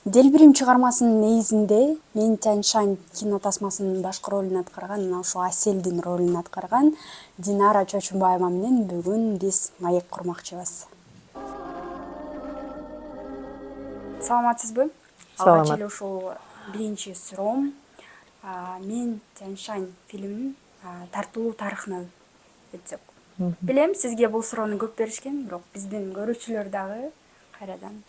Делбирим чыгармасынын негизинде Мен Тяньшань кино тасмасынын башкы ролун аткарган, мына ушул Аселдин ролун аткарган Динара Чочумбаева менен бүгүн биз маек курмакчыбыз. Саламатсызбы? Алгач эле ушул биринчи суроом Мен Тяньшань фильминин тартылуу тарыхына өтсөк. Билем, сизге бул суроону көп беришкен, бирок биздин көрүүчүлөр дагы кайрадан.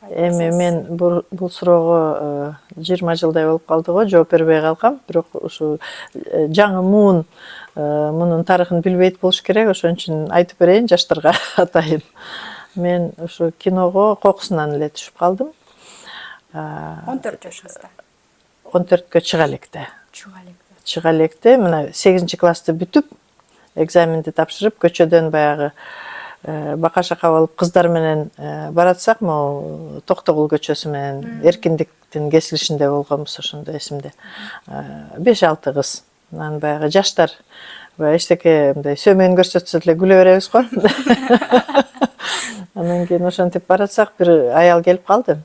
Эми мен бул суроого 20 жылдай болуп калды го, жооп бербей калгам. Бирок ушу жаңы муун мунун тарыхын билбейт болуш керек, ошон үчүн айтып берейин жаштарга атайын. Мен ушу киного кокусунан эле түшүп калдым. 14 жашыңызда. 14кө чыга электе, мына 8-классты бүтүп, экзаменди тапшырып, көчөдөн баягы бака-шака болуп кыздар менен баратсак, могу Токтогул көчөсү менен Эркиндиктин кесилишинде болгонбуз, ошондо эсимде. 5-6 кыз. Анан баягы жаштар эчтеке мындай сөмөн көрсөтсө эле күлө беребиз го. Анан кийин ошентип баратсак, бир аял келип калды.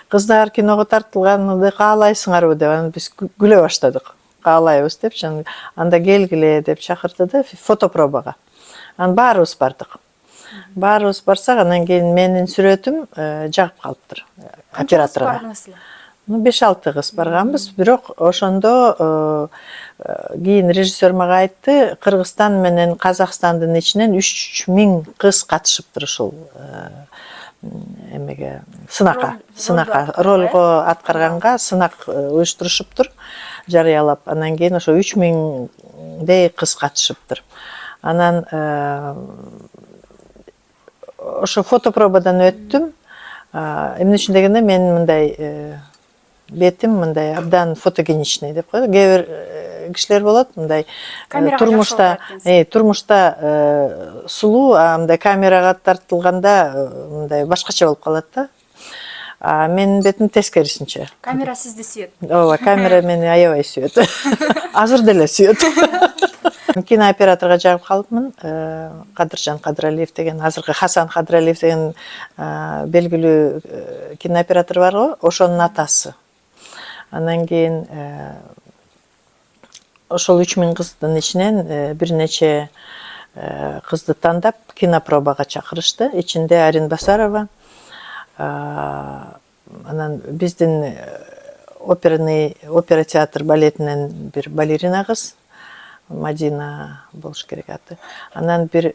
Кыздар киного тартылганды каалайсыңарбы деп, анан биз күлө баштадык. Каалайбыз депчи, анда келгиле деп чакырды да фотопробага. Анан баарыбыз бардык. Баарыбыз барсак, анан кийин менин сүрөтүм жагып калыптыр операторго. 5-6 кыз барганбыз, бирок ошондо кийин режиссер мага айтты, Кыргызстан менен Казакстандын ичинен 3000 кыз катышыптыр ушул эмеге, сынакка, ролго аткарганга сынак уюштурушуптур, жарыялап. Анан кийин ошо 3000дей кыз катышыптыр. Анан ошо фотопробадан өттүм. Эмне үчүн дегенде, мен мындай бетим мындай абдан фотогеничный деп коет. Кээ бир кишилер болот, мындай турмушта сулуу, мындай камерага тартылганда мындай башкача болуп калат да. Менин бетим тескерисинче. Камера сизди сүйөт. Ооба, камера мени аябай сүйөт. Азыр деле сүйөт. Кинооператорго жагып калыпмын. Кадыржан Кадыралиев деген, азыркы Хасан Кадыралиев деген белгилүү кинооператор бар го, ошонун атасы. Анан кийин ошол 3000 кыздын ичинен бир нече кызды тандап кинопробага чакырышты. Ичинде Арин Басарова, анан биздин опера театр балетинен бир балерина кыз, Мадина болуш керек аты. Анан бир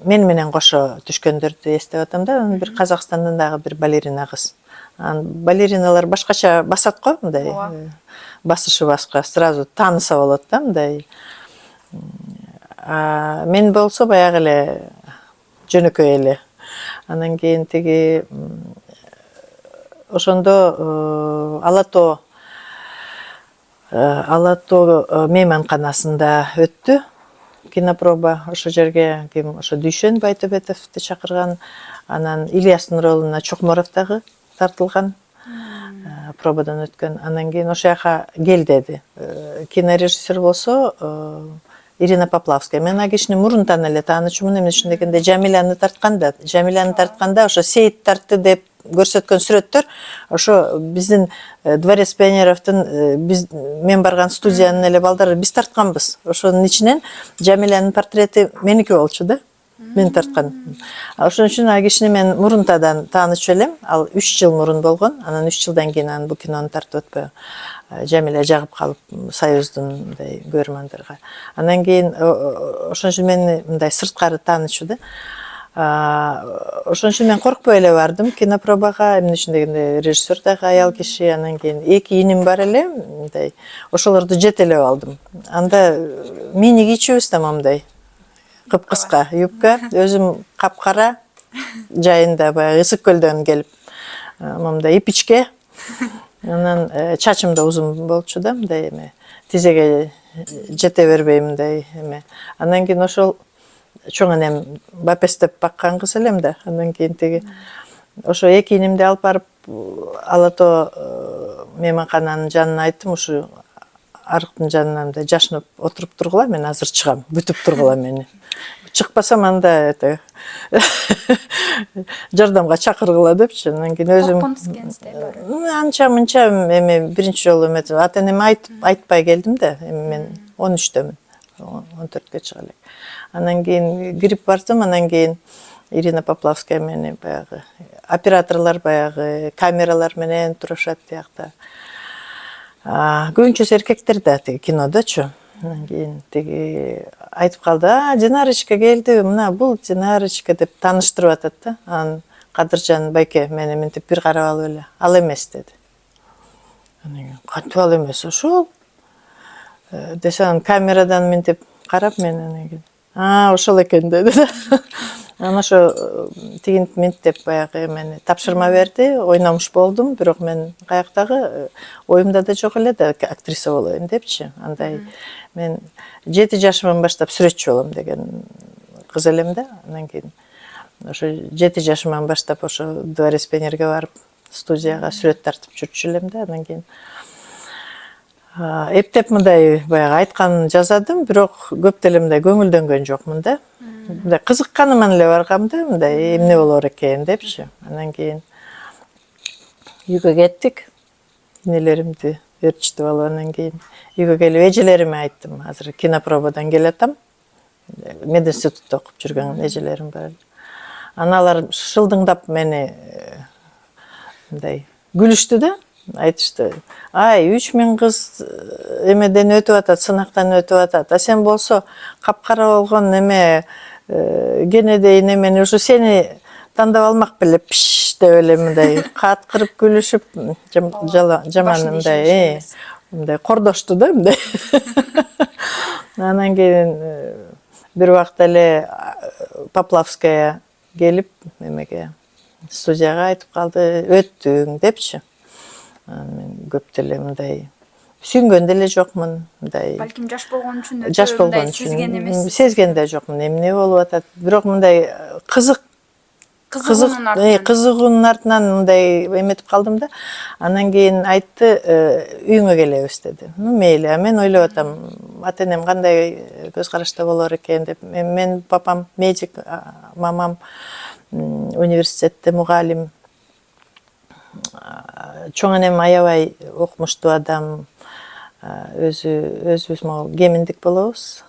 мен менен кошо түшкөндөрдү эстеп атам да, анан бир Казакстандан дагы бир балерина кыз. Балериналар башкача басат го, мындай басышы башка, сразу тааныса болот да, мындай. Мен болсо баягы эле жөнөкөй эле. Анан кийин тиги ошондо Алато мейманканасында өттү кинопроба. Ошо жерге ким, ошо Дүйшөн Байтөбетовду чакырган. Анан Ильястын ролуна Чокморов дагы тартылган, пробадан өткөн. Анан кийин ошо жака кел деди. Кинорежиссер болсо Ирина Поплавская. Мен ал кишини мурунтан эле таанычумун, эмне үчүн дегенде Жамиляны тартканда ошо Сейит тартты деп көрсөткөн сүрөттөр ошо биздин Дворец пионеровдун мен барган студиянын эле балдары биз тартканбыз. Ошонун ичинен Жамилянын портрети меники болчу да. Мен тарткан. Ошон үчүн ал кишини мен мурунтадан таанычу элем. Ал 3 жыл мурун болгон. Анан 3 жылдан кийин бул кинону тартып өтпөй. Жамиля жагып калып Союздун мындай көрөрмандарга. Анан кийин ошон үчүн мен мындай сырткары таанычу да. Ошон үчүн мен коркпой эле бардым кинопробага. Эмне үчүн дегенде режиссер дагы аял киши. Анан кийин 2 иним бар эле, мындай ошолорду жетелеп алдым. Анда мини кийчүбүз да мындай кыпкыска юбка, өзүм капкара, жайында баягы Ысык көлдөн келип, мындай ипичке. Анан чачым да узун болчу да, мындай эме тизеге жете бербей мындай эме. Анан кийин ошол чоң энем бапестеп баккан кыз элем да. Андан кийин тиги ошо 2 инимди алып барып Алато мейманкананын жанына айттым, ушу арыктын жанынан жашынып отуруп тургула, мен азыр чыгам, бүтүп тургула мени. чыкпасам анда это жардамга чакыргыла депчи. Анан кийин өзүм Коркунуп келсиңиз бар. анча мынча эми биринчи жолу эме ата энеме айтпай келдим да. Эми мен 13-төмүн. 14-кө чыга элек. Анан кийин кирип бардым, анан кийин Ирина Поплавская мени баягы операторлор баягы камералар менен турушат тиякта. Көбүнчөсү эркектер да тиги кинодочу. Анан кийин тиги айтып калды: Динарочка келди, мына бул Динарочка деп тааныштырып атат да. Анан Кадыржан байке мени мынтип бир карап алып эле, ал эмес деди. Анан кантип ал эмес ошол? Десем камерадан мынтип карап мен анан кийин ошол экен деди. Анан ошо тигинт минт деп баягы мени тапшырма берди, ойномуш болдум, бирок мен каяктагы оюмда да жок эле да актриса болоюн депчи. Андай мен 7 жашымдан баштап сүрөтчү болом деген кыз элем да. Анан кийин ошо 7 жашымдан баштап ошо Дворец Пионерге барып студияга сүрөт тартып жүрчү элем да. Анан кийин эптеп мындай баягы айтканын жазадым, бирок көп деле мындай көңүлдөнгөн жокмун да. Мындай кызыкканыман эле баргам да, мындай эмне болор экен депчи. Анан кийин үйгө кеттик. Энелеримди ээрчитип алып анан кийин үйгө келип эжелериме айттым. Азыр кинопробадан келатам. Мединститутта окуп жүргөн эжелерим бар. Анан алар шылдыңдап мени мындай күлүштү да. Айтышты: ай 3000 кыз эмеден өтүп атат, сынактан өтүп атат. А сен болсо капкара болгон эме кенедей немени ушу сени тандап алмак беле пиш деп эле мындай каткырып күлүшүп жаман мындай кордошту да мындай. Анан кийин бир убакта эле Поплавская келип эмеге студияга айтып калды: өттүң депчи. Мен көп деле мындай сүйүнгөн деле жокмун, мындай. Балким жаш болгон үчүн Жаш болгон үчүн сезген да жокмун, эмне болуп атат. Бирок мындай кызыгуунун артынан мындай эметип калдым да. Анан кийин айтты: үйүңө келебиз деди. Мейли, мен ойлоп атам, ата энем кандай көз карашта болор экен деп. Мен папам медик, мамам университетте мугалим. Чоң энем аябай окумуштуу адам, өзүбүз могу кеминдик болобуз.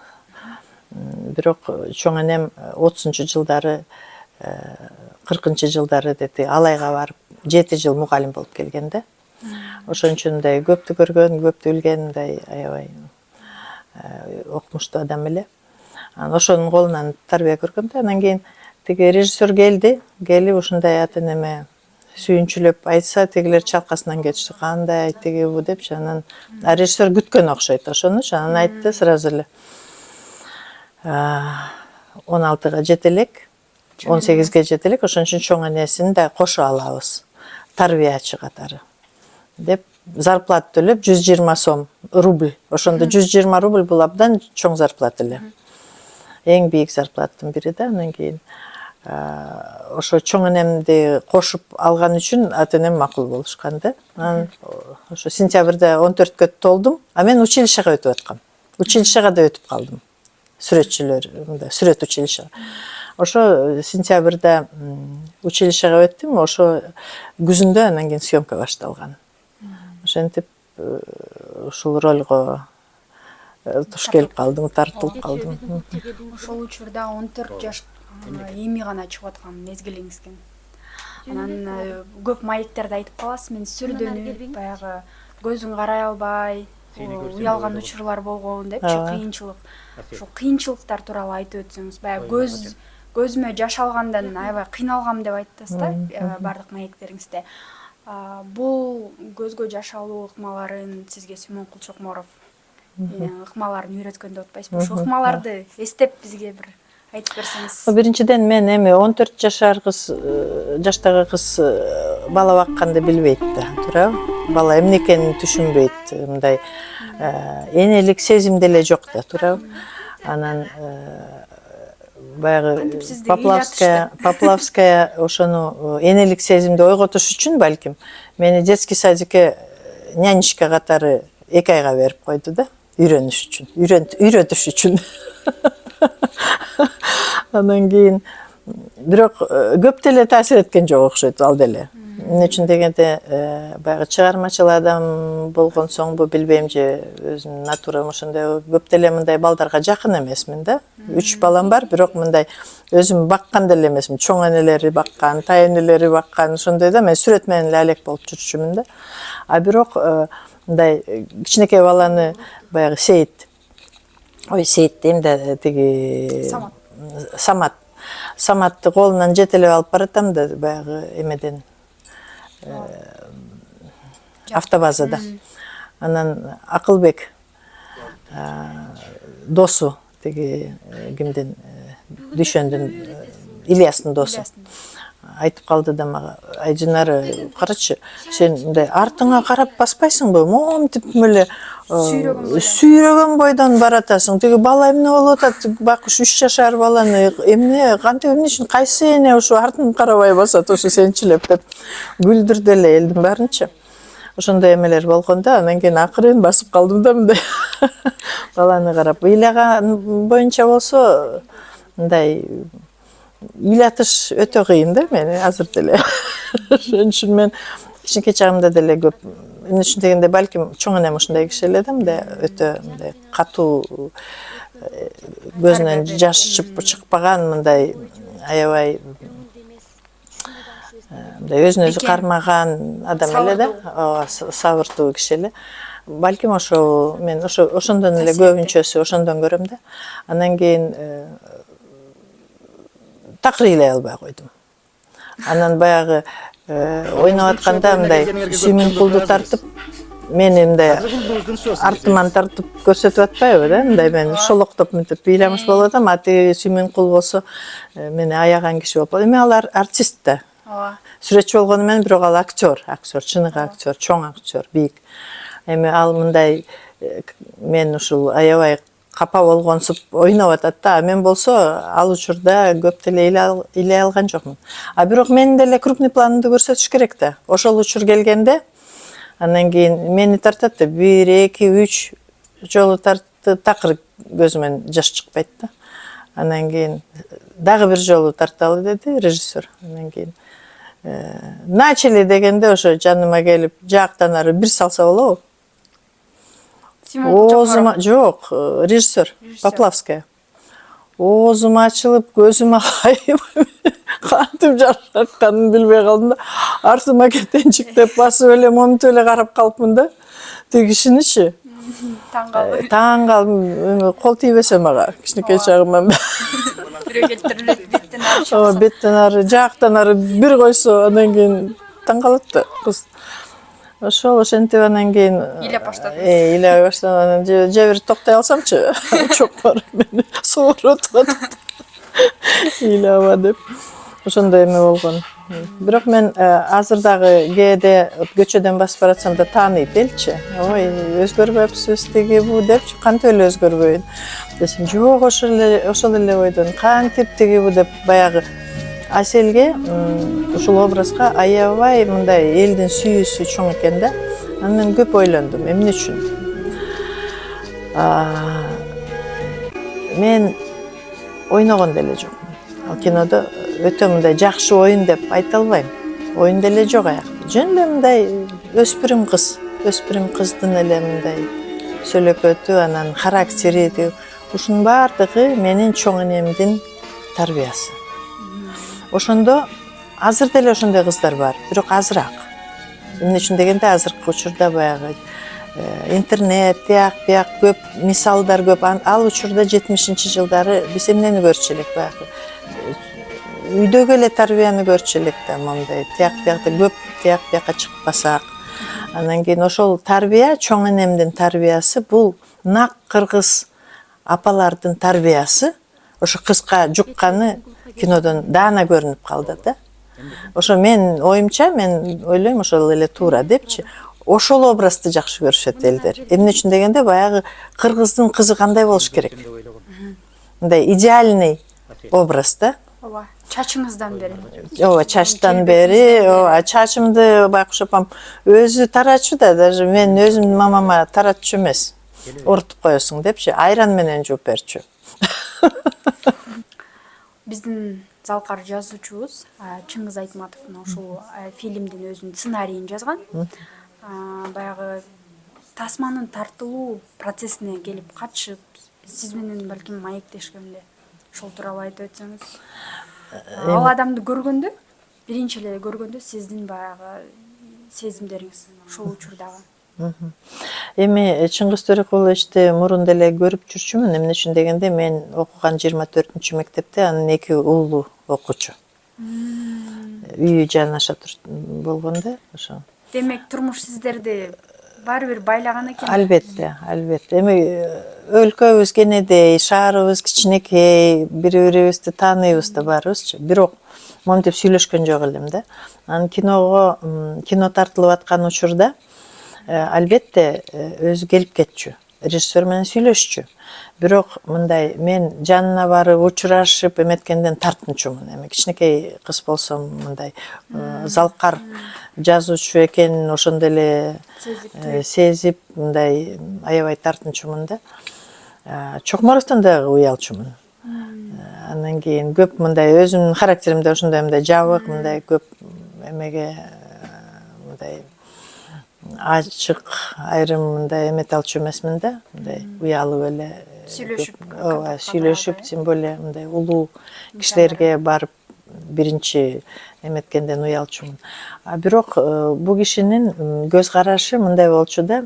Бирок чоң энем 30-жылдары, 40-жылдары деди Алайга барып 7 жыл мугалим болуп келген да. Ошон үчүн мындай көптү көргөн, көптү билген, мындай аябай окумуштуу адам эле. Анан ошонун колунан тарбия көргөм да. Анан кийин тиги режиссер келди, келип ушундай ата энеме сүйүнчүлөп айтса, тигилер чалкасынан кетишти. Кандай тиги бу депчи. Анан режиссер күткөн окшойт ошонучу. Анан айтты сразу эле: 16-га жете элек, 18-ге жете элек, ошон үчүн чоң энесин да кошо алабыз. Тарбиячы катары. Деп зарплата төлөп 120 сом рубль. Ошондо 120 рубль бул абдан чоң зарплата эле. Эң бийик зарплаттын бири да. Анан кийин ошо чоң энемди кошуп алган үчүн ата энем макул болушкан да. Анан ошо сентябрда 14-кө толдум, а мен училищега өтүп аткам. Училищега да өтүп калдым. Сүрөтчүлөр, мындай сүрөт училище. Ошо сентябрда училищега өттүм, ошо күзүндө анан кийин съемка башталган. Ошентип ушул ролго туш келип калдым, тартылып калдым. Ошол учурда 14 жаш эми гана чыгып аткан мезгилиңиз экен. Анан көп маектерде айтып каласыз, мен сүрдөнүп, баягы көзүң карай албай, уялган учурлар болгон депчи, кыйынчылык. Ошол кыйынчылыктар тууралуу айтып өтсөңүз, баягы көзүмө жаш алгандан аябай кыйналгам деп айттыңыз да, бардык маектериңизде. Бул көзгө жаш алуу ыкмаларын сизге Сүймөнкул Чокморов ыкмаларын үйрөткөн деп атпайсызбы? Ошол ыкмаларды эстеп бизге бир айтып берсеңиз. Биринчиден мен эми 14 жашар кыз, жаштагы кыз бала бакканды билбейт да, туурабы? Бала эмне экенин түшүнбөйт, мындай энелик сезим деле жок да, туурабы? Анан баягы Поплавская ошону энелик сезимди ойготуш үчүн балким мени детский садикке нянечка катары 2 айга берип койду да, үйрөнүш үчүн, үйрөтүш үчүн. Анан кийин бирок көп деле таасир эткен жок окшойт ал деле. Эмне үчүн дегенде баягы чыгармачыл адам болгон соң бу билбейм же өзүмдүн натурам ошондой көп деле мындай балдарга жакын эмесмин да. 3 балам бар, бирок мындай өзүм баккан деле эмесмин. Чоң энелери баккан, тай энелери баккан ошондой да. Мен сүрөт менен эле алек болуп жүрчүмүн да. А бирок мындай кичинекей баланы баягы Сейит. Ой, Сейит дейм да, тиги Саматты колунан жетелеп алып баратам да баягы эмеден автобазада. Анан Акылбек досу тиги кимдин Дүйшөндүн Ильястын досу айтып калды да мага, Айжанары, карачы, сен мындай артыңа карап баспайсыңбы? Монтип эле сүйрөгөн бойдон баратасың. Тиги бала эмне болуп атат? Бакыш 3 жашар баланы эмне, кантип эмне үчүн кайсы эне ушу артын карабай басат ушу сенчилеп деп күлдүрдү эле элдин баарынча. Ошондой эмелер болгон да, анан кийин акырын басып калдым да мындай баланы карап. Ыйлаган боюнча болсо мындай ыйлатыш өтө кыйын да мени азыр деле. Ошон үчүн мен кичинекей чагымда деле көп эмне үчүн дегенде балким чоң энем ушундай киши эле да, мындай өтө мындай катуу көзүнөн жаш чыкпаган мындай аябай мындай өзүн өзү кармаган адам эле да, сабырдуу киши эле. Балким ошо мен ошондон эле көбүнчөсү ошондон көрөм да. Анан кийин такыр ыйлай албай койдум. Анан баягы ойноп атканда мындай сүймүн кулду тартып, мени мындай артыман тартып көрсөтүп атпайбы да, мындай мен шолоктоп мынтип ыйламыш болуп атам, а тиги сүймүн кул болсо мени аяган киши болуп. Эми ал артист да. Сүрөтчү болгону менен бирок ал актер, чыныгы актер, чоң актер, бийик. Эми ал мындай мен ушул аябай капа болгонсуп ойноп атат да, мен болсо ал учурда көп деле ыйлай алган жокмун. А бирок менин деле крупный планымды көрсөтүш керек да. Ошол учур келгенде анан кийин мени тартат да 1, 2, 3 жолу тартты, такыр көзүмөн жаш чыкпайт да. Анан кийин дагы бир жолу тарталы деди режиссер. Анан кийин начали дегенде ошо жаныма келип жактан ары бир салса болобу? Жок, режиссер Поплавская. Оозум ачылып, көзүм агайып, кантип жаш акканын билбей калдым да. Артыма кетенчик деп басып эле момунтип эле карап калыпмын да. Тиги кишиничи. Таң калдым, кол тийбесе мага, кичинекей чагыман. Бирөө келтирилет беттен ары. Беттен ары, жактан ары бир койсо, анан кийин таң калат да кыз. Ошентип анан кийин ыйлап баштадым. Ыйлай баштадым. Анан же бир токтой алсамчы, чокмор мени сооруп атат. Ыйлаба деп. Ошондой эме болгон. Бирок мен азыр дагы кээде көчөдөн басып баратсам да тааныйт элчи. Ой, өзгөрбөпсүз тиги бу депчи, кантип эле өзгөрбөйүн десем, жок ошол эле ойдон, кантип тиги бу деп баягы Аселге ушул образга аябай мындай элдин сүйүүсү чоң экен да. Анан көп ойлондум, эмне үчүн? Мен ойногон деле жокмун. Ал кинодо өтө мындай жакшы оюн деп айта албайм. Оюн деле жок аякта. Жөн эле мындай өспүрүм кыздын эле мындай сөйлөкөтү, анан характери, ушунун баардыгы менин чоң энемдин тарбиясы. Ошондо азыр деле ошондой кыздар бар, бирок азыраак. Эмне үчүн дегенде азыркы учурда баягы интернет, тияк көп мисалдар көп. Ал учурда 70-жылдары биз эмнени көрчү элек баягы. Үйдөгү эле тарбияны көрчү элек да, мондай тияк-тиякта көп тияк-тиякка чыкпасак. Анан кийин ошол тарбия, чоң энемдин тарбиясы бул нак кыргыз апалардын тарбиясы. Ошо кыска жукканы кинодон даана көрүнүп калды да. Ошо мен оюмча, мен ойлойм ошол эле туура депчи. Ошол образды жакшы көрүшөт элдер. Эмне үчүн дегенде баягы кыргыздын кызы кандай болуш керек? Мындай идеальный образ да. Ооба, чачыңыздан бери. Ооба, чачтан бери, чачымды Байкуш апам өзү таратчу да, даже мен өзүмдүн мамама таратчу эмес. Ортуп коесуң депчи, айран менен жууп берчү. биздин залкар жазуучубуз Чыңгыз Айтматов ушул фильмдин өзүнүн сценарийин жазган. Баягы тасманын тартылуу процессине келип катышып, сиз менен балким маектешкен эле. Ошол тууралуу айтып өтсөңүз. Ал адамды көргөндө, биринчи эле көргөндө сиздин баягы сезимдериңиз ошол учурдагы. Эми Чыңгыз Төреқуловичти мурун деле көрүп жүрчүмүн. Эмне үчүн дегенде мен окуган 24 мектепте анын 2 уулу окуучу. Үйү жанаша болгондо ошо. Демек турмуш сиздерди баары бир байлаган экен. Албетте, албетте. Эми өлкөбүз кенедей, шаарыбыз кичинекей, бири-бирибизди тааныйбыз да баарыбызчы. Бирок монтип сүйлөшкөн жок элем да. Анан кино тартылып аткан учурда албетте өзү келип кетчү. Режиссер менен сүйлөшчү. Бирок мындай мен жанына барып учурашып эметкенден тартынчумун. Эми кичинекей кыз болсом мындай залкар жазуучу экенин ошондо эле сезип мындай аябай тартынчумун да. Чокморовдон дагы уялчумун. Андан кийин көп мындай өзүмдүн характеримде ошондой мындай жабык, мындай көп эмеге мындай ачык айрым мындай эмете алчу эмесмин да. Мындай уялып эле сүйлөшүп, тем более мындай улуу кишилерге барып биринчи эметкенден уялчумун. Бирок бул кишинин көз карашы мындай болчу да.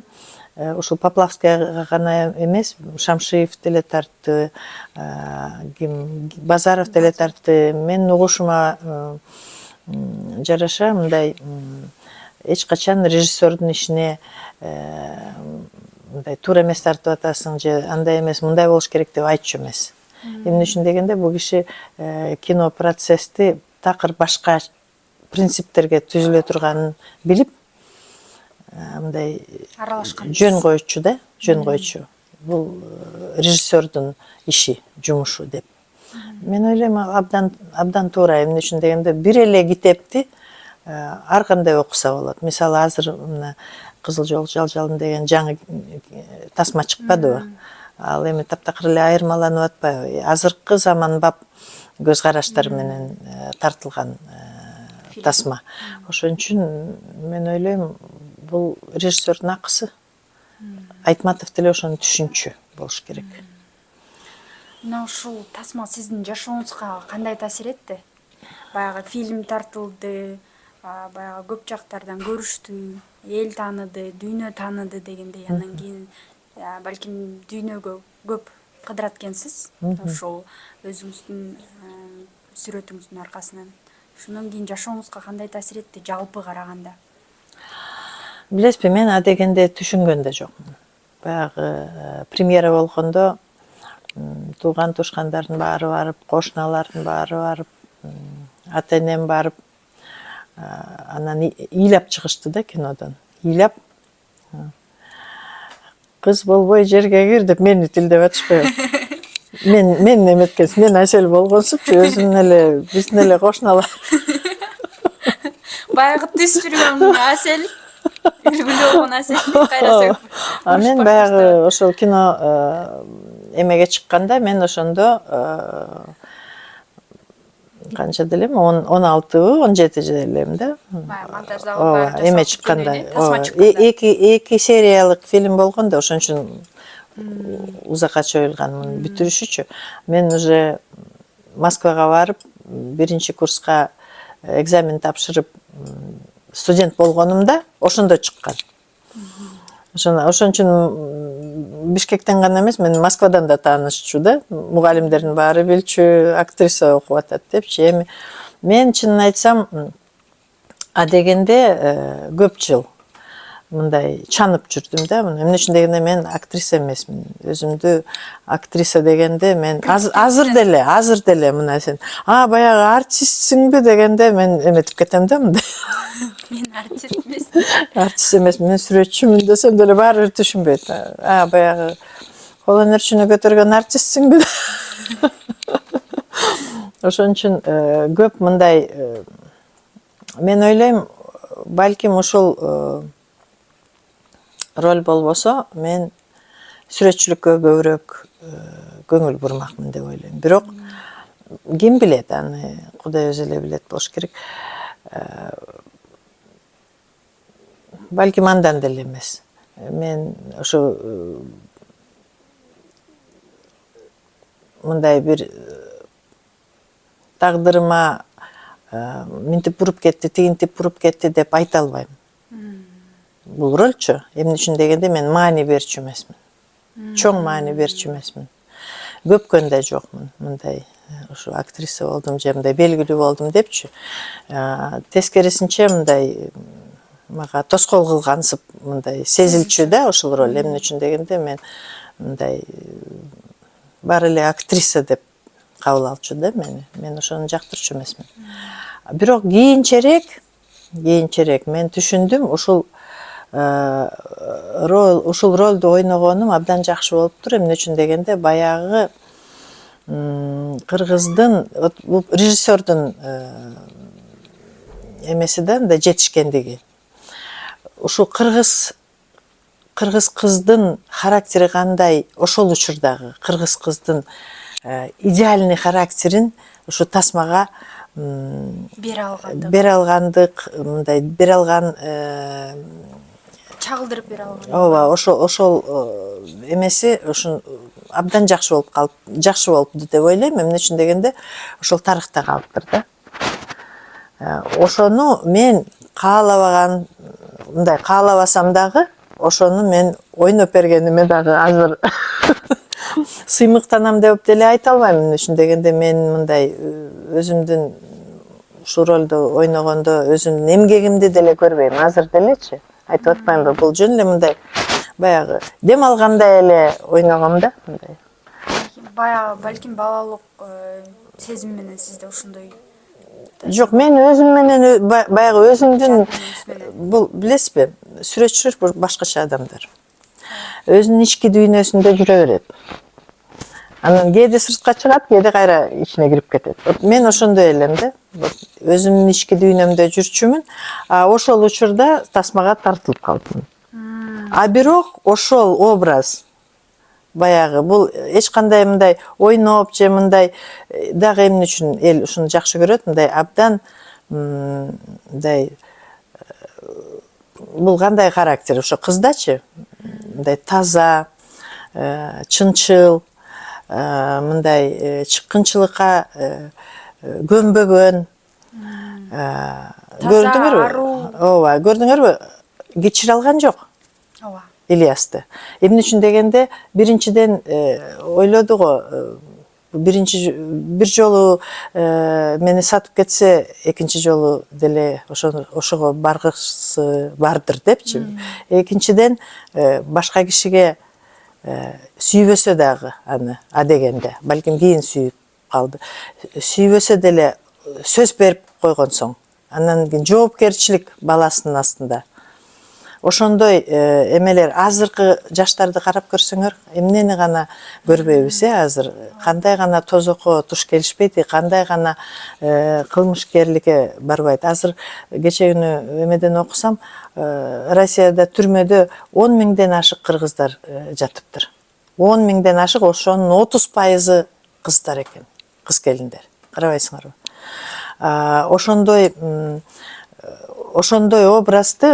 Ушул Поплавская гана эмес, Шамшиев деле тартты, Базаров деле тартты. Мен угушума жараша мындай эч качан режиссердун ишине мындай туура эмес тартып атасың же андай эмес, мындай болуш керек деп айтчу эмес. Эмне үчүн дегенде бул киши кино процессти такыр башка принциптерге түзүлө турганын билип, мындай аралашкан. Жөн койчу да, жөн койчу. Бул режиссердун иши, жумушу деп. Мен ойлойм абдан туура. Эмне үчүн дегенде бир эле китепти ар кандай окуса болот. Мисалы азыр мына Кызыл жол жалжалын деген жаңы тасма чыкпадыбы? Ал эми таптакыр эле айырмаланып атпайбы? Азыркы заманбап көз караштар менен тартылган тасма. Ошон үчүн мен ойлойм, бул режиссердун акысы. Айтматов деле ошону түшүнчү болуш керек. Мына ушул тасма сиздин жашооңузга кандай таасир этти? Баягы фильм тартылды, баягы көп жактардан көрүштү, эл тааныды, дүйнө тааныды дегендей. Андан кийин балким дүйнөгө көп кыдырат экенсиз. Ошол өзүңүздүн сүрөтүңүздүн аркасынан. Ошондон кийин жашооңузга кандай таасир этти жалпы караганда? Билесизби, мен адегенде түшүнгөн да жокмун. Баягы премьера болгондо тууган тушкандардын баары барып, кошуналардын баары барып, ата энем барып, анан ыйлап чыгышты да кинодон. Ыйлап кыз болбой жерге кир деп мени тилдеп атышпайбы? Мен эметкенсиз, мен Айсел болгонсупчу, өзүмдүн эле биздин эле кошуналар. Баягы түз жүргөн Асел, үлгүлүү болгон Асел кайраса. Мен баягы ошол кино эмеге чыкканда мен ошондо канча делем 16-бы 17 делем да. Монтаждалып эме чыкканда эки сериялык фильм болгондо ошон үчүн узакка чоюлган бүтүрүшүчү. Мен уже Москвага барып, биринчи курска экзамен тапшырып студент болгонумда ошондо чыккан. Ошон үчүн Бишкектен гана эмес, мен Москвадан да таанышчу да. Мугалимдердин баары билчү, актриса окуп атат депчи. Эми мен чынын айтсам, адегенде көп жыл мындай чанып жүрдүм да. Эмне үчүн дегенде мен актриса эмесмин. Өзүмдү актриса дегенде мен азыр деле мына сен баягы артистсиңби дегенде мен эметип кетем да мындай. Мен артист эмесмин. Артист эмесмин, мен сүрөтчүмүн десем деле баары бир түшүнбөйт. Баягы кол өнөрчүнү көтөргөн артистсиңби? Ошон үчүн көп мындай мен ойлойм, балким ушул роль болбосо, мен сүрөтчүлүккө көбүрөөк көңүл бурмакмын деп ойлойм. Бирок ким билет аны, Кудай өзү эле билет болуш керек. Балким андан деле эмес. Мен ошо мындай бир тагдырыма минтип буруп кетти, тигинтип буруп кетти деп айта албайм. Бул ролчу, эмне үчүн дегенде мен маани берчү эмесмин. Чоң маани берчү эмесмин. Көпкөн да жокмун мындай ушу актриса болдум же мындай белгилүү болдум депчи. Тескерисинче мындай мага тоскоол кылгансып мындай сезилчү да ошол роль. Эмне үчүн дегенде мен мындай баары эле актриса деп кабыл алчу да мени. Мен ошону жактырчу эмесмин. Бирок кийинчерээк мен түшүндүм, ушул ролду ойногонум абдан жакшы болуптур. Эмне үчүн дегенде баягы кыргыздын бул режиссердун эмеси да мындай жетишкендиги. Ушу кыргыз кыздын характери кандай, ошол учурдагы кыргыз кыздын идеальный характерин ушу тасмага бере алгандык, мындай бере алган чагылдырып бере алган. ооба, ошол эмеси ушун абдан жакшы болупту деп ойлойм. Эмне үчүн дегенде ошол тарыхта калыптыр да. Ошону мен каалабаган, мындай каалабасам дагы, ошону мен ойноп бергениме дагы азыр сыймыктанам деп деле айта албайм. Эмне үчүн дегенде мен мындай өзүмдүн ушул ролду ойногондо өзүмдүн эмгегимди деле көрбөйм. Азыр делечи айтып атпаймынбы, бул жөн эле мындай баягы дем алгандай эле ойногом да мындай. Баягы балким балалык сезим менен сизде ушундай. Жок, мен өзүм менен баягы өзүмдүн бул билесизби, сүрөтчүлөр башкача адамдар. Өзүнүн ички дүйнөсүндө жүрө берет. Анан кээде сыртка чыгат, кээде кайра ичине кирип кетет. Мен ошондой элем да. Өзүмдүн ички дүйнөмдө жүрчүмүн, ошол учурда тасмага тартылып калдым. Бирок ошол образ баягы бул эч кандай мындай ойноп же мындай дагы эмне үчүн эл ушуну жакшы көрөт, мындай абдан мындай бул кандай характер ошо кыздачы, мындай таза, чынчыл, мындай чыккынчылыкка көнбөгөн. Көрдүңөрбү? Ооба, көрдүңөрбү? Кечире алган жок. Ооба. Ильясты. Эмне үчүн дегенде, биринчиден ойлоду го, бир жолу мени сатып кетсе, экинчи жолу деле ошого баргысы бардыр депчи. Экинчиден башка кишиге сүйбөсө дагы аны, дегенде, балким кийин сүйүп калды. Сүйбөсө деле сөз берип койгон соң, анан кийин жоопкерчилик баласынын астында. Ошондой эмелер азыркы жаштарды карап көрсөңөр, эмнени гана көрбөйбүз азыр. Кандай гана тозокко туш келишпейт, кандай гана кылмышкерликке барбайт. Азыр кече күнү эмеден окусам, Россияда түрмөдө 10 миңден ашык кыргыздар жатыптыр. 10 миңден ашык, ошонун 30% кыздар экен, кыз келиндер. Карабайсыңарбы? Ошондой образды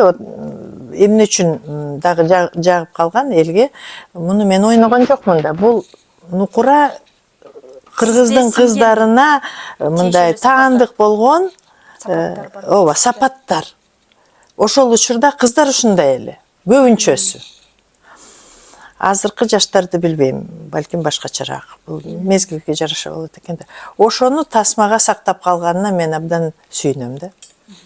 эмне үчүн дагы жагып калган элге, муну мен ойногон жокмун да. Бул нукура кыргыздын кыздарына мындай таандык болгон ооба сапаттар. Ошол учурда кыздар ушундай эле, көбүнчөсү. Азыркы жаштарды билбейм, балким башкачараак. Бул мезгилге жараша болот экен да. Ошону тасмага сактап калганына мен абдан сүйүнөм да.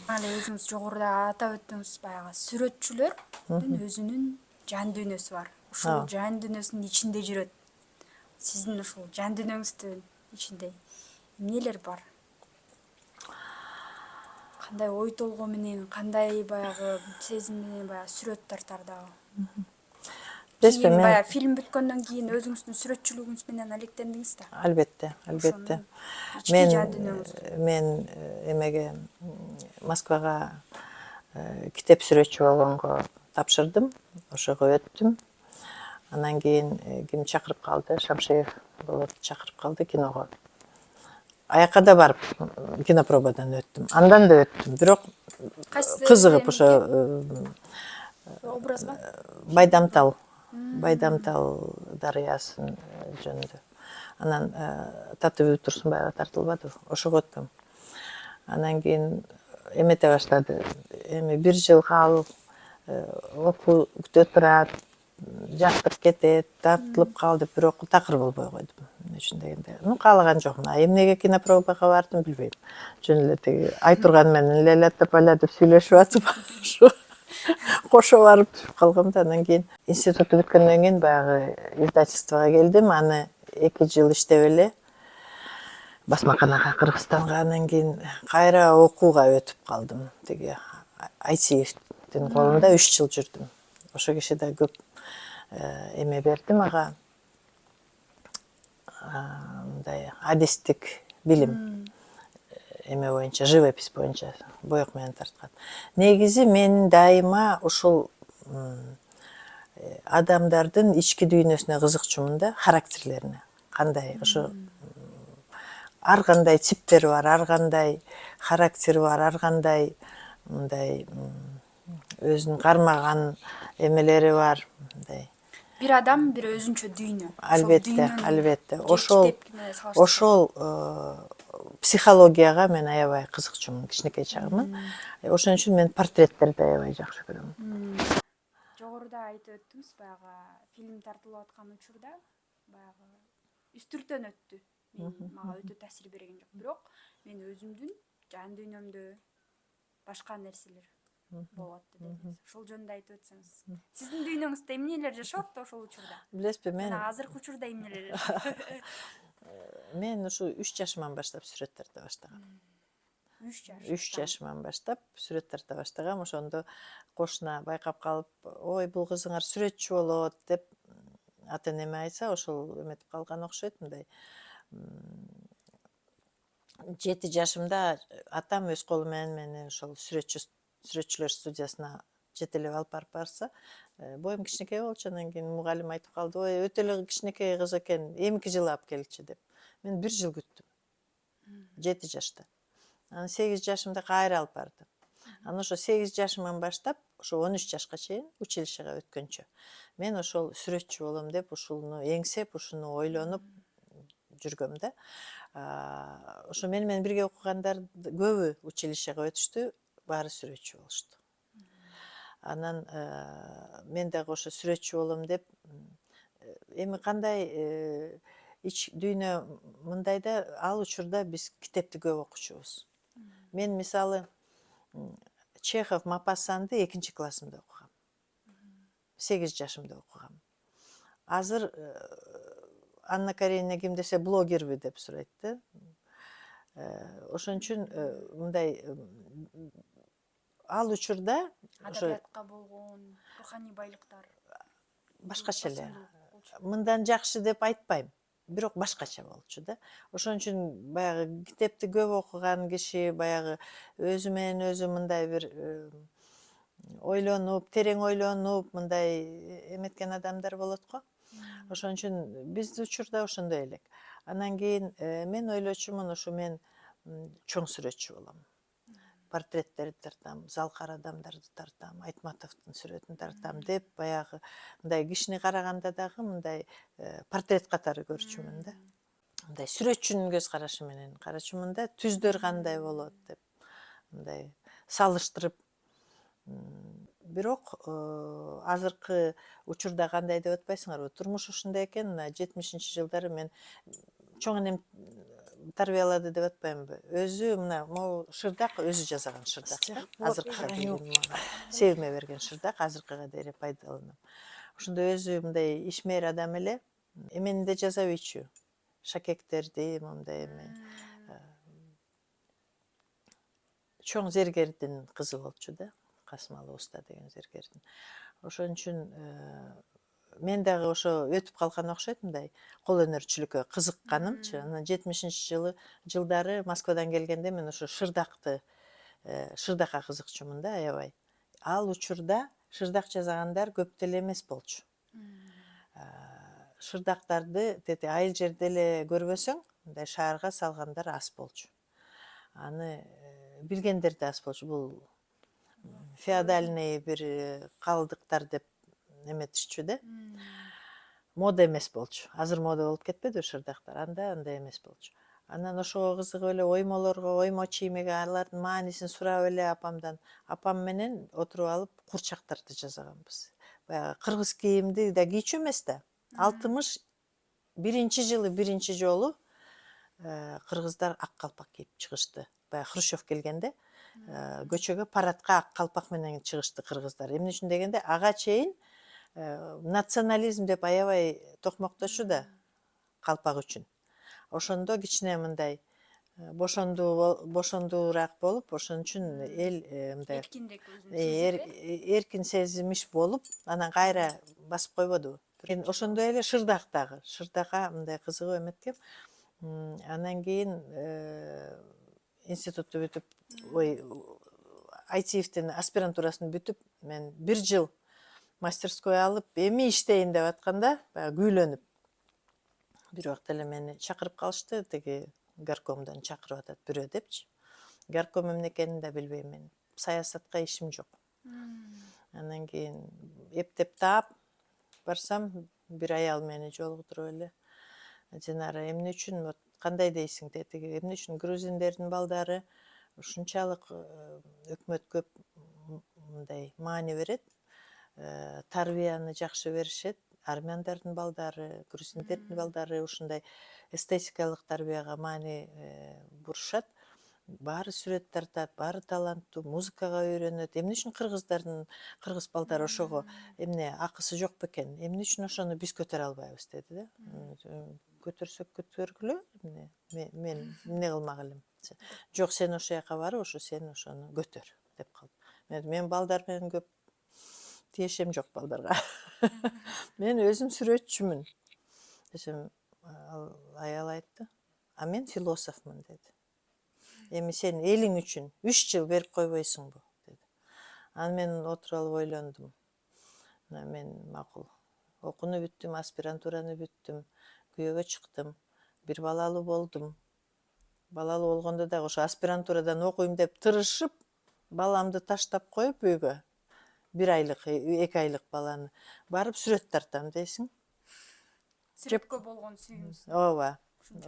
Өзүңүз жогоруда атап өттүңүз, баягы сүрөтчүлөрдүн өзүнүн жан дүйнөсү бар. Ушул жан дүйнөсүнүн ичинде жүрөт. Сиздин ушул жан дүйнөңүздүн ичинде эмнелер бар? Кандай ой толгоо менен, кандай баягы сезим менен баягы сүрөт тартар дагы. Кийин баягы фильм бүткөндөн кийин өзүңүздүн сүрөтчүлүгүңүз менен алектендиңиз да. Албетте. Мен эмеге Москвага китеп сүрөтчү болгонго тапшырдым, ошого өттүм. Анан кийин ким чакырып калды, Шамшиев болот чакырып калды киного. аяққа да барып кинопробадан өттім. Андан да өттім. Бирок кызыгып ошо образга Байдамтал дарыясын жөнүндө. Анан Татыбү Турсунбаева тартылбады. Ошого өттүм. Анан кийин эмете баштады. Эми 1 жыл калып, окуу күтө турат, жактып кетет, тартылып калды, бирок такыр болбой койдум. Эмне үчүн дегенде, каалаган жокмун. Эмнеге кинопробага бардым билбейм. Жөн эле тиги айтурган менен ля-ля деп сүйлөшүп атып, ошо кошо барып түшүп калгам да. Анан кийин институтты бүткөндөн кийин баягы издательствого келдим. Аны 2 жыл иштеп эле басмаканага Кыргызстанга, анан кийин кайра окууга өтүп калдым. Тиги Айсиевдин колунда 3 жыл жүрдүм. Ошо киши да көп эме берди мага. Мындай адистик билим эме боюнча, живопись боюнча боек менен тарткан. Негизи мен дайыма ушул адамдардын ички дүйнөсүнө кызыкчумун да, характерлерине. Кандай ошо ар кандай типтери бар, ар кандай характери бар, ар кандай мындай өзүнүн кармаган эмелери бар, мындай. Бир адам бир өзүнчө дүйнө. Албетте. Ошол психологияга мен аябай кызыкчумун кичинекей чагыман. Ошон үчүн мен портреттерди аябай жакшы көрөм. Жогоруда айтып өттүңүз, баягы фильм тартылып аткан учурда баягы үстүртөн өттү. Мага өтө таасир берген жок. Бирок мен өзүмдүн жан дүйнөмдө башка нерселер болот дедиңиз. Ошол жөнүндө айтып өтсөңүз. Сиздин дүйнөңүздө эмнелер жашап атты ошол учурда? Билесизби, мен Азыркы учурда эмнелер жашап? мен ушу 3 жашыман баштап сүрөт тарта баштагам. 3 жашыман баштап сүрөт тарта баштагам. Ошондо кошуна байкап калып, ой, бул кызыңар сүрөтчү болот деп ата энеме айтса, ошол эметип калган окшойт. Мындай 7 жашымда атам өз колу менен мени ошол сүрөтчүлөр студиясына жетелеп алып барып барса, боюм кичинекей болчу. Анан кийин мугалим айтып калды, ой, өтө эле кичинекей кыз экен, эмки жылы алып келчи деп. Мен 1 жыл күттүм. 7 жашта. Анан 8 жашымда кайра алып барды. Анан ошо 8 жашыман баштап, ошо 13 жашка чейин училищеге өткөнчө мен ошол сүрөтчү болом деп ушуну эңсеп, ушуну ойлонуп жүргөм да. Ошо менен бирге окугандар көбү училищеге өтүштү, баары сүрөтчү болушту. Анан мен дагы ошо сүрөтчү болом деп, эми кандай ич дүйнө мындай да, ал учурда биз китепти көп окучубуз. Мен мисалы Чехов Мапассанды 2 классымда окугам. 8 жашымда окугам. Азыр Анна Каренина ким десе блогерби деп сурайт да. Ошон үчүн мындай ал учурда адабиятка болгон руханий байлыктар башкача эле. Мындан жакшы деп айтпайм, бирок башкача болчу да. Ошон үчүн баягы китепти көп окуган киши, баягы өзү менен өзү мындай бир ойлонуп, терең ойлонуп, мындай эметкен адамдар болот го. Ошон үчүн биздин учурда ошондой элек. Анан кийин мен ойлочумун, ушу мен чоң сүрөтчү болом. Портреттерди тартам, залкар адамдарды тартам, Айтматовдун сүрөтүн тартам деп, баягы мындай кишини караганда дагы мындай портрет катары көрчүмүн да. Мындай сүрөтчүнүн көз карашы менен карачумун да, түздөр кандай болот деп, мындай салыштырып. Бирок азыркы учурда кандай деп атпайсыңарбы? Турмуш ушундай экен, 70-жылдары мен чоң энем тарбиялады деп атпаймынбы? Өзү мына могу шырдак өзү жасаган шырдак. Азыркыга дейин мага себиме берген шырдак, азыркыга дейин пайдаланам. Ошондо өзү мындай ишмер адам эле, эмени да жаза ийчү. Шакектерди, мындай эме чоң зергердин кызы болчу да. Касымалы Уста деген зергердин. Ошон үчүн мен дагы ошо өтүп калган окшойт, мындай кол өнөрчүлүккө кызыкканымчы. Анан 70-жылдары Москвадан келгенде мен ошо шырдакка кызыкчумун да, аябай. Ал учурда шырдак жазагандар көп деле эмес болчу. Шырдактарды айыл жерде эле көрбөсөң, мындай шаарга салгандар аз болчу. Аны билгендер да аз болчу. Бул феодальный бир калдыктар деп эметишчү да. Мода эмес болчу. Азыр мода болуп кетпеди шырдактар. Анда андай эмес болчу. Анан ошого кызыгып эле оймолорго, оймо чиймеге алардын маанисин сурап эле апамдан. Апам менен отуруп алып курчактарды жасаганбыз. Баягы кыргыз кийимди да кийчү эмес да. 61-жылы биринчи жолу кыргыздар ак калпак кийип чыгышты. Баягы Хрущев келгенде көчөгө парадка ак калпак менен чыгышты кыргыздар. Эмне үчүн дегенде ага чейин национализм деп аябай токмокточу да калпак үчүн. Ошондо кичине мындай бошондуураак болуп, ошон үчүн эл мындай эркинирээк өзүн сезип эркин сезимиш болуп, анан кайра басып койбоду. Ошондой эле шырдак дагы. Шырдакка мындай кызыгып эметкем. Анан кийин институтты бүтүп, Айтиевдин аспирантурасын бүтүп, мен 1 жыл мастерской алып, эми иштейин деп атканда, баягы күүлөнүп. Бир убакта эле мени чакырып калышты, тиги горкомдон чакырып атат бирөө депчи. Горком эмне экенин да билбейм мен. Саясатка ишим жок. Анан кийин эптеп таап барсам, бир аял мени жолуктуруп эле. Динара, эмне үчүн, вот кандай дейсиң деди. Эмне үчүн грузиндердин балдары ушунчалык өкмөт көп мындай маани берет, тарбияны жакшы беришет. Армяндардын балдары, грузиндердин балдары ушундай эстетикалык тарбияга маани бурушат. Баары сүрөт тартат, баары таланттуу, музыкага үйрөнөт. Эмне үчүн кыргыз балдары ошого эмне акысы жок бекен? Эмне үчүн ошону биз көтөрө албайбыз деди да. Көтөрсөк көтөргүлө, мен эмне кылмак элем? Жок, сен ошол жака барып, ошо сен ошону көтөр деп калды. Мен балдар менен көп тиешем жок балдарга. Мен өзүм сүрөтчүмүн. Десем, аял айтты. А мен философмун деди. Эми сен элиң үчүн 3 жыл берип койбойсуңбу деди. Анан мен отуруп алып ойлондум. Мен макул. Окууну бүттүм, аспирантураны бүттүм, күйөөгө чыктым, бир балалуу болдум. Балалуу болгондо дагы ошо аспирантурадан окуйм деп тырышып, баламды таштап коюп үйгө, 1 айлык, 2 айлык баланы барып сүрөт тартам дейсиң. сүрөткө болгон сүйүүңүз. Ооба.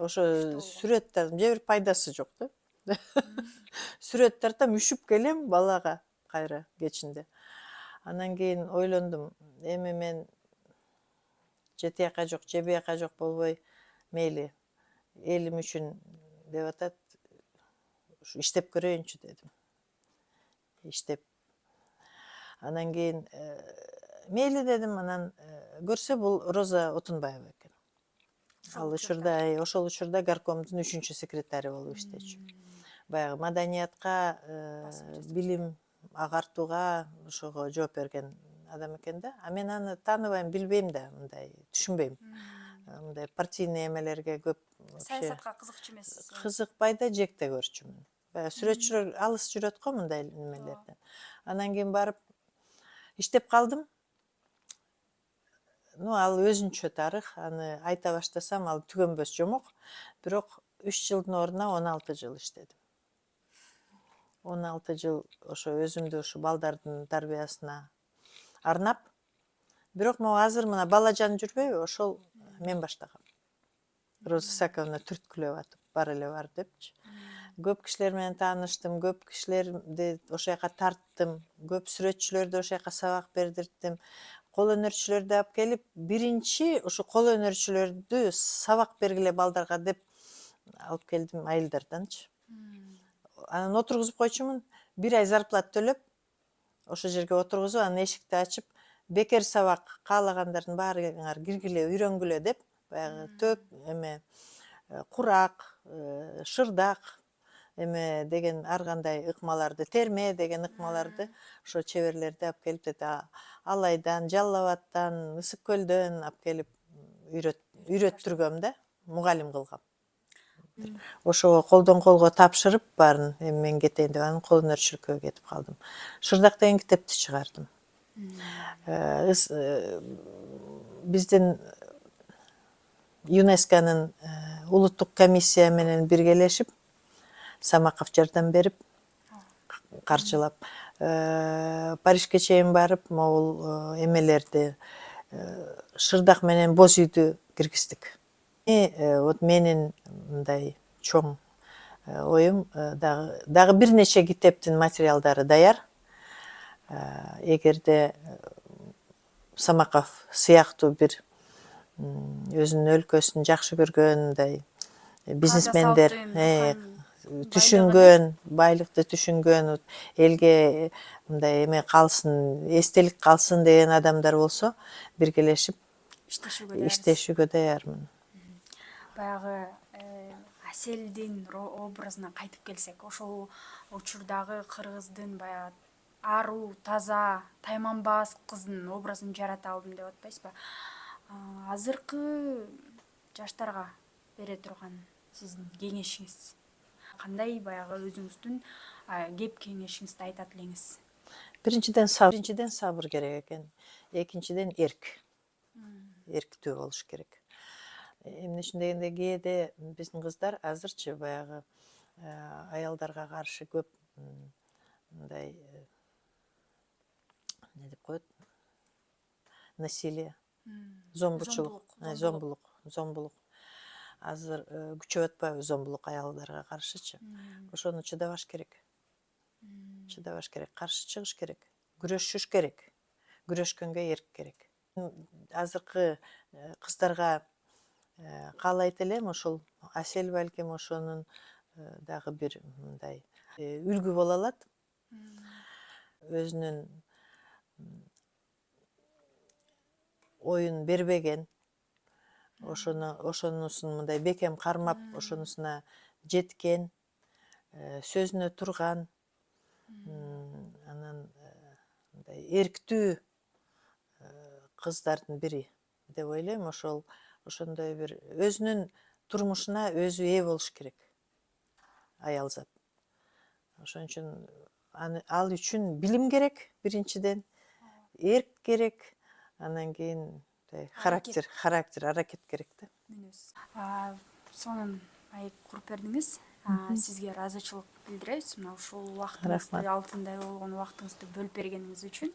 Ошо сүрөт тартам, же бир пайдасы жок да. Сүрөт тартам, үшүп келем балага кайра кечинде. Анан кийин ойлондум, эми мен же тияка жок, же бияка жок болбой, мейли, элим үчүн деп атат, иштеп көрөйүнчү дедим. Иштеп. Анан кийин мейли дедим, анан көрсө бул Роза Отунбаева экен. Ал ошол учурда горкомдун 3-чү секретары болуп иштечү. Баягы маданиятка, билим агартууга ошого жооп берген адам экен да. А мен аны тааныбайм, билбейм да, мындай түшүнбөйм. Мындай партийный эмелерге көп Саясатка кызыкчу эмессиз. кызыкпай да жек да көрчүмүн. Баягы сүрөтчүлөр алыс жүрөт го мындай немелерден. Анан кийин барып иштеп калдым. Ал өзүнчө тарых, аны айта баштасам, ал түгөнбөс жомок. Бирок 3 жылдын ордуна 16 жыл иштедим. 16 жыл ошо өзүмдү ушу балдардын тарбиясына арнап. Бирок азыр мына балажан жүрбөйбү, ошол мен баштагам. Роза Исаковна түрткүлөп атып, бар эле бар депчи. Көп кишилер менен тааныштым, көп кишилерди ошол жака тарттым, көп сүрөтчүлөрдү ошол жака сабак бердирттим. Кол өнөрчүлөрдү алып келип, биринчи ушу кол өнөрчүлөрдү сабак бергиле балдарга деп алып келдим айылдарданчы. Анан отургузуп койчумун, 1 ай зарплата төлөп, ошол жерге отургузуп, анан эшикти ачып, бекер сабак каалагандардын баарыңар киргиле, үйрөнгүлө деп, баягы төк эме курак, шырдак эме деген ар кандай ыкмаларды, терме деген ыкмаларды, ошо чеберлерди алып келип деди, Алайдан, Жалал Абадтан, Ысык көлдөн алып келип үйрөттүргөм да, мугалим кылгам. Ошого колдон колго тапшырып баарын, эми мен кетейин деп, анан кол өнөрчүлүккө кетип калдым. Шырдак деген китепти чыгардым. Биздин ЮНЕСКОнун улуттук комиссия менен биргелешип Самаков жардам берип каржылап Парижге чейин барып могул эмелерди шырдак менен боз үйдү киргиздик. Вот менин мындай чоң оюм дагы бир нече китептин материалдары даяр. Эгерде Самаков сыяктуу бир өзүнүн өлкөсүн жакшы көргөн мындай бизнесмендер түшүнгөн, байлыкты түшүнгөн, элге мындай эме калсын, эстелик калсын деген адамдар болсо, биргелешип иштешүүгө даярмын. Баягы Аселдин образына кайтып келсек, ошол учурдагы кыргыздын баягы аруу, таза, тайманбас кыздын образын жарата алдым деп атпайсызбы? Азыркы жаштарга бере турган сиздин кеңешиңиз кандай, баягы өзүңүздүн кеп кеңешиңизди айтат элеңиз? Биринчиден сабыр керек экен. Экинчиден эрктүү болуш керек. Эмне үчүн дегенде кээде биздин кыздар азырчы баягы аялдарга каршы көп мындай эмне деп коет? Насилие, зомбулук. Азыр күчөп атпайбы зомбулук аялдарга каршычы? Ошону чыдабаш керек. Каршы чыгыш керек. Күрөшүш керек. Күрөшкөнгө эрк керек. Азыркы кыздарга каалайт элем, ошол Асел балким ошонун дагы бир мындай үлгү боло алат. Өзүнүн оюн бербеген, ошонусун мындай бекем кармап, ошонусуна жеткен, сөзүнө турган, анан мындай эрктүү кыздардын бири деп ойлойм. Ошондой бир өзүнүн турмушуна өзү ээ болуш керек аялзат. Ошон үчүн ал үчүн билим керек биринчиден, эрк керек, анан кийин характер, аракет керек да. Сонун маек куруп бердиңиз. Сизге ыраазычылык билдиребиз. Мына ушул убактыңызды, алтындай болгон убактыңызды бөлүп бергениңиз үчүн.